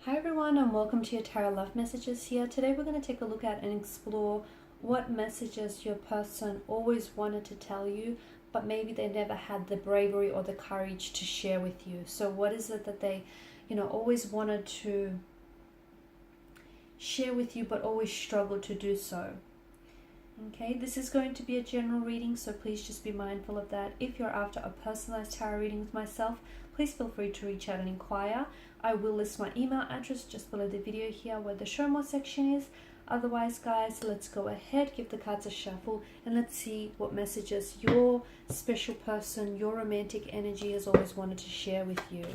Hi everyone, and welcome to your Tarot Love Messages here. Today we're going to take a look at and explore what messages your person always wanted to tell you, but maybe they never had the bravery or the courage to share with you. So what is it that they, always wanted to share with you, but always struggled to do so? Okay, this is going to be a general reading, so please just be mindful of that. If you're after a personalized tarot reading with myself, please feel free to reach out and inquire. I will list my email address just below the video here where the show more section is. Otherwise, guys, let's go ahead, give the cards a shuffle, and let's see what messages your special person, your romantic energy has always wanted to share with you.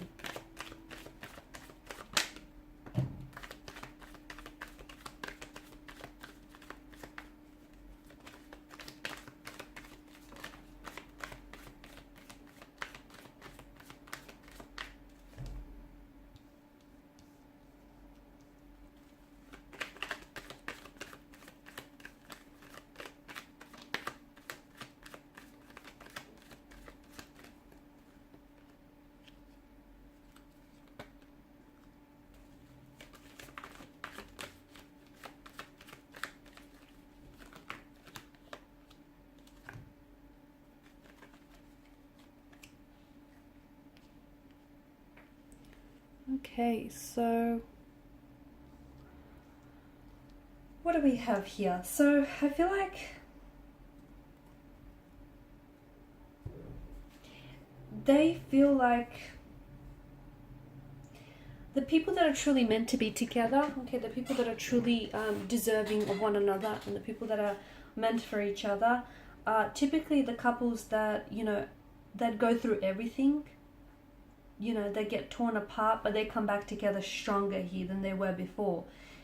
Okay, so what do we have here? So I feel like they feel like the people that are truly meant to be together, okay, the people that are truly deserving of one another and the people that are meant for each other are typically the couples that, that go through everything. They get torn apart, but they come back together stronger here than they were before.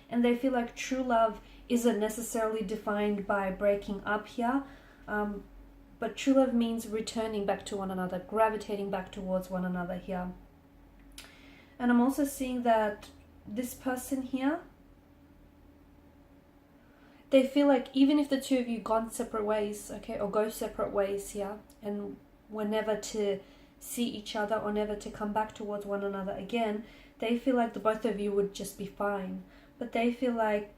And they feel like true love isn't necessarily defined by breaking up here, but true love means returning back to one another, gravitating back towards one another here. And I'm also seeing that this person here, they feel like even if the two of you gone separate ways, okay, or go separate ways here, and were never to see each other or never to come back towards one another again, they feel like the both of you would just be fine. But they feel like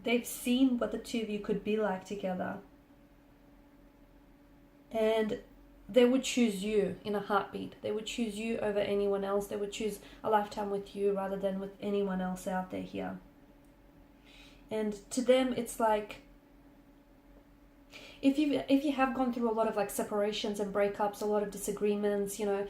they've seen what the two of you could be like together, and they would choose you in a heartbeat. They would choose you over anyone else. They would choose a lifetime with you rather than with anyone else out there here. And to them, it's like, if you have gone through a lot of like separations and breakups, a lot of disagreements, you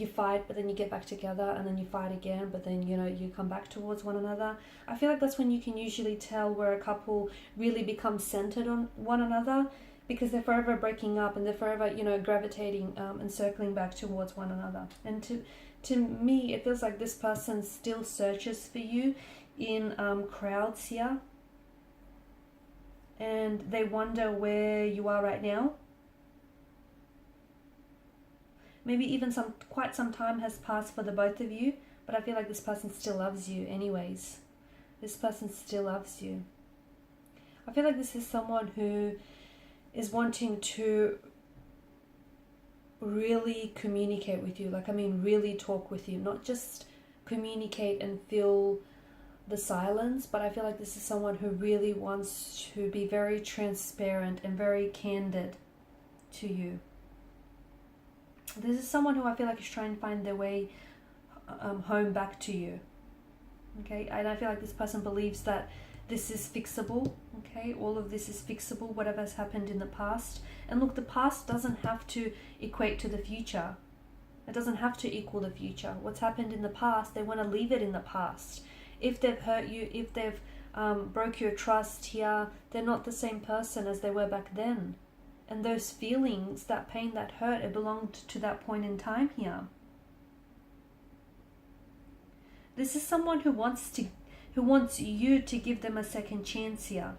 fight, but then you get back together, and then you fight again, but then you come back towards one another. I feel like that's when you can usually tell where a couple really becomes centered on one another, because they're forever breaking up and they're forever gravitating and circling back towards one another. And to me, it feels like this person still searches for you in crowds here. And they wonder where you are right now. Maybe even quite some time has passed for the both of you, but I feel like this person still loves you anyways. This person still loves you. I feel like this is someone who is wanting to really communicate with you. Really talk with you, not just communicate and feel the silence, but I feel like this is someone who really wants to be very transparent and very candid to you. This is someone who I feel like is trying to find their way home back to you. Okay, and I feel like this person believes that this is fixable. Okay, all of this is fixable, whatever has happened in the past. And look, the past doesn't have to equate to the future. It doesn't have to equal the future. What's happened in the past, they want to leave it in the past. If they've hurt you, if they've broke your trust here, they're not the same person as they were back then. And those feelings, that pain, that hurt, it belonged to that point in time here. This is someone who wants you to give them a second chance here.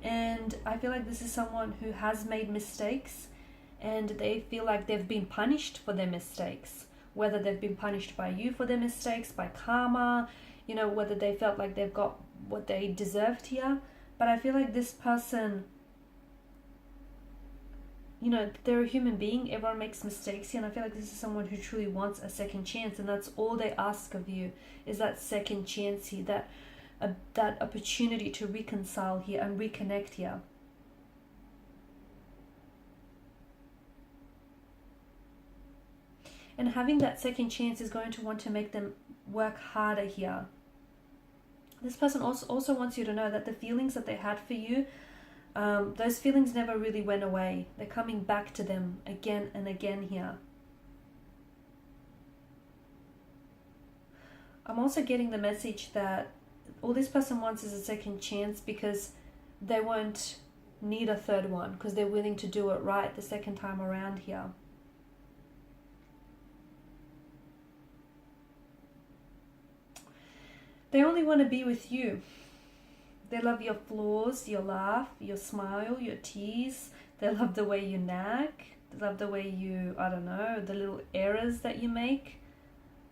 And I feel like this is someone who has made mistakes, and they feel like they've been punished for their mistakes. Whether they've been punished by you for their mistakes, by karma, whether they felt like they've got what they deserved here. But I feel like this person you know, they're a human being. Everyone makes mistakes here, and I feel like this is someone who truly wants a second chance, and that's all they ask of you, is that second chance here, that opportunity to reconcile here and reconnect here. And having that second chance is going to want to make them work harder here. This person also wants you to know that the feelings that they had for you, those feelings never really went away. They're coming back to them again and again here. I'm also getting the message that all this person wants is a second chance because they won't need a third one, because they're willing to do it right the second time around here. They only want to be with you. They love your flaws, your laugh, your smile, your tease. They love the way you nag. They love the way you, I don't know, the little errors that you make,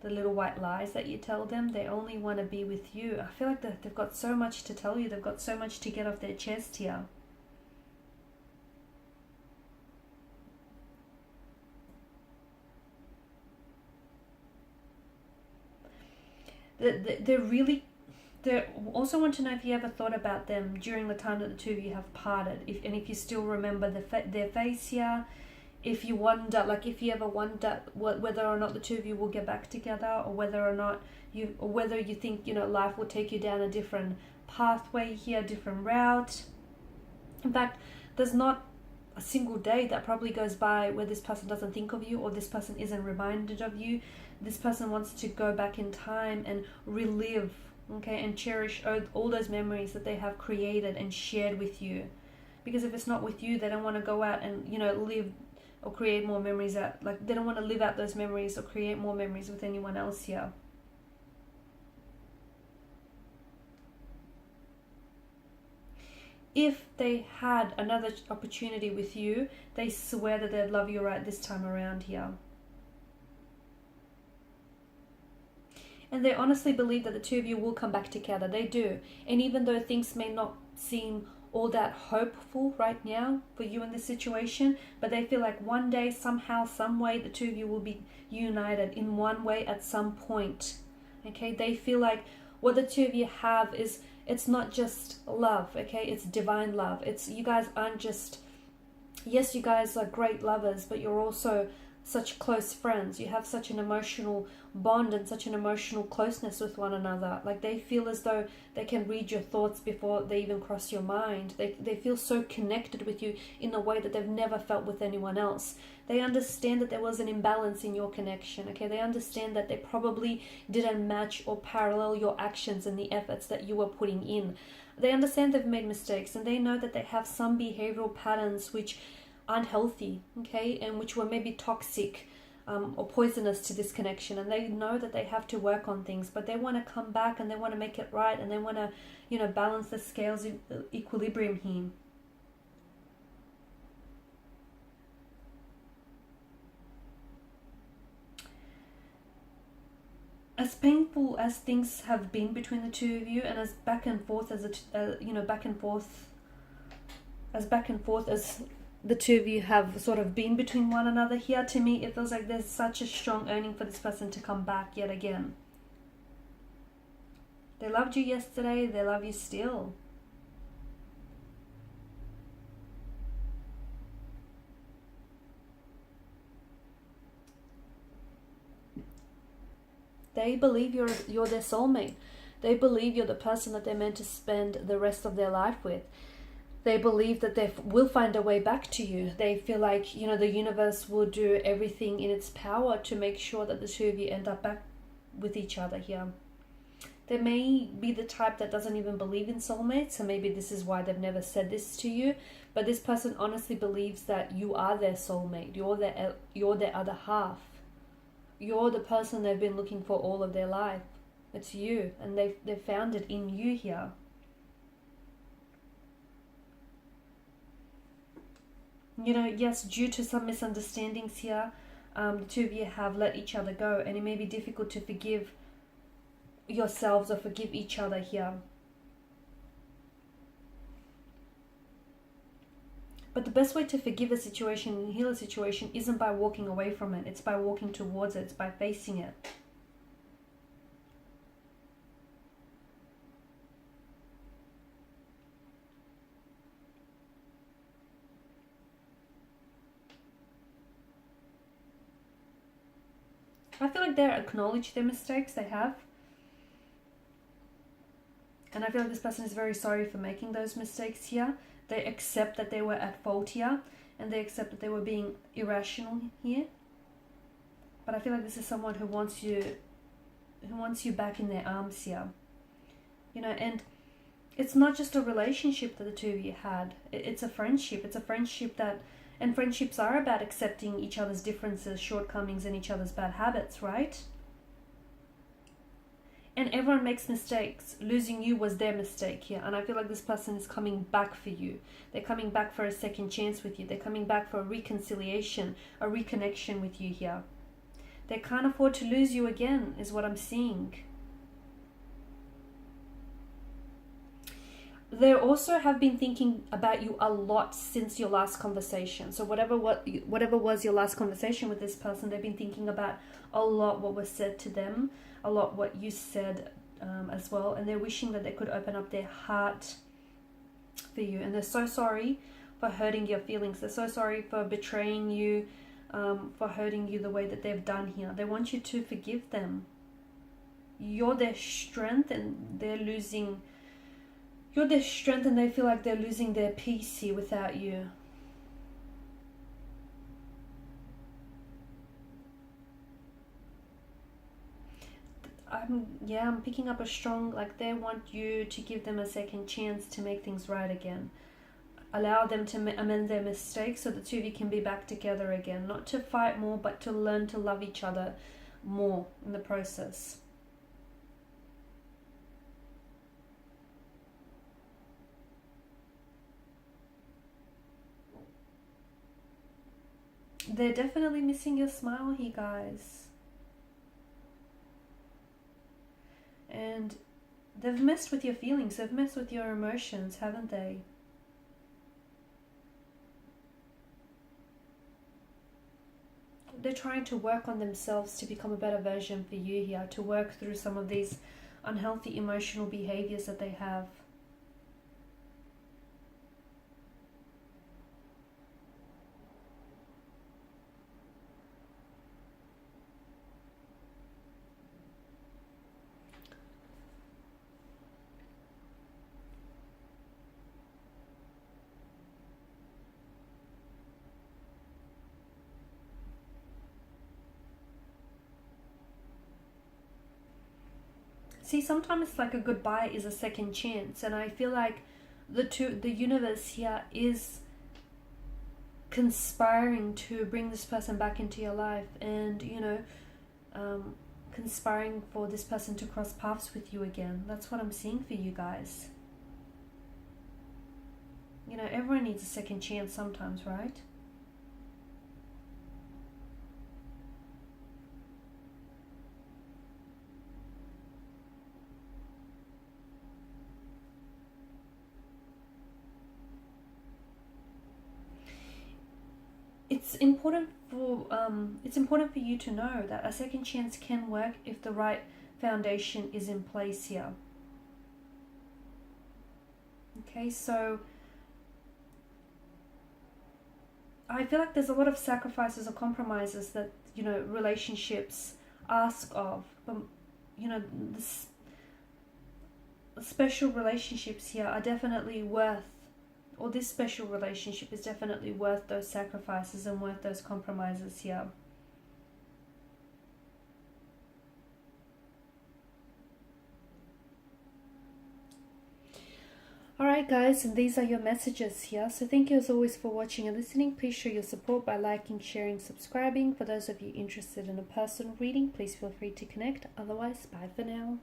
the little white lies that you tell them. They only want to be with you. I feel like they've got so much to tell you. They've got so much to get off their chest here. They also want to know if you ever thought about them during the time that the two of you have parted, if you still remember their face here, if you wonder, like if you ever wonder whether or not the two of you will get back together, or whether you think, you know, life will take you down a different pathway here, different route. In fact, there's not a single day that probably goes by where this person doesn't think of you, or this person isn't reminded of you. This person wants to go back in time and relive, okay, and cherish all those memories that they have created and shared with you. Because if it's not with you, they don't want to go out and, you know, live or create more memories out. Like, they don't want to live out those memories or create more memories with anyone else here. If they had another opportunity with you, they swear that they'd love you right this time around here. And they honestly believe that the two of you will come back together. They do. And even though things may not seem all that hopeful right now for you in this situation, but they feel like one day, somehow, some way, the two of you will be united in one way at some point. Okay? They feel like what the two of you have is, it's not just love, okay? It's divine love. It's, you guys aren't just, yes, you guys are great lovers, but you're also such close friends. You have such an emotional bond and such an emotional closeness with one another. Like, they feel as though they can read your thoughts before they even cross your mind. They feel so connected with you in a way that they've never felt with anyone else. They understand that there was an imbalance in your connection, okay? They understand that they probably didn't match or parallel your actions and the efforts that you were putting in. They understand they've made mistakes, and they know that they have some behavioral patterns which aren't healthy, okay, and which were maybe toxic or poisonous to this connection, and they know that they have to work on things, but they want to come back and they want to make it right, and they want to, you know, balance the scales in equilibrium here. As painful as things have been between the two of you, and as back and forth as the two of you have sort of been between one another here, to me it feels like there's such a strong yearning for this person to come back yet again. They loved you yesterday, they love you still. They believe you're their soulmate. They believe you're the person that they're meant to spend the rest of their life with. They believe that they will find a way back to you. They feel like, you know, the universe will do everything in its power to make sure that the two of you end up back with each other here. They may be the type that doesn't even believe in soulmates, so maybe this is why they've never said this to you. But this person honestly believes that you are their soulmate. You're their other half. You're the person they've been looking for all of their life. It's you, and they've found it in you here. You know, yes, due to some misunderstandings here, the two of you have let each other go, and it may be difficult to forgive yourselves or forgive each other here. But the best way to forgive a situation and heal a situation isn't by walking away from it. It's by walking towards it. It's by facing it. I feel like they acknowledge their mistakes they have. And I feel like this person is very sorry for making those mistakes here. They accept that they were at fault here. And they accept that they were being irrational here. But I feel like this is someone who wants you back in their arms here. You know, and it's not just a relationship that the two of you had. It's a friendship. It's a friendship that... And friendships are about accepting each other's differences, shortcomings, and each other's bad habits, right? And everyone makes mistakes. Losing you was their mistake here. And I feel like this person is coming back for you. They're coming back for a second chance with you. They're coming back for a reconciliation, a reconnection with you here. They can't afford to lose you again, is what I'm seeing. They also have been thinking about you a lot since your last conversation. So whatever was your last conversation with this person, they've been thinking about a lot what was said to them, a lot what you said as well. And they're wishing that they could open up their heart for you. And they're so sorry for hurting your feelings. They're so sorry for betraying you, for hurting you the way that they've done here. They want you to forgive them. You're their strength and they're losing... You're their strength and they feel like they're losing their peace here without you. I'm picking up a strong, like they want you to give them a second chance to make things right again. Allow them to amend their mistakes so the two of you can be back together again. Not to fight more, but to learn to love each other more in the process. They're definitely missing your smile here, guys. And they've messed with your feelings. They've messed with your emotions, haven't they? They're trying to work on themselves to become a better version for you here. To work through some of these unhealthy emotional behaviors that they have. See, sometimes like a goodbye is a second chance, and I feel like the universe here is conspiring to bring this person back into your life, and you know, conspiring for this person to cross paths with you again. That's what I'm seeing for you guys. You know, everyone needs a second chance sometimes, right? It's important for you to know that a second chance can work if the right foundation is in place here. Okay, so I feel like there's a lot of sacrifices or compromises that, you know, relationships ask of. You know, the special relationships here are definitely worth, or this special relationship is definitely worth those sacrifices and worth those compromises here. Alright guys, and these are your messages here. So thank you as always for watching and listening. Please show your support by liking, sharing, subscribing. For those of you interested in a personal reading, please feel free to connect. Otherwise, bye for now.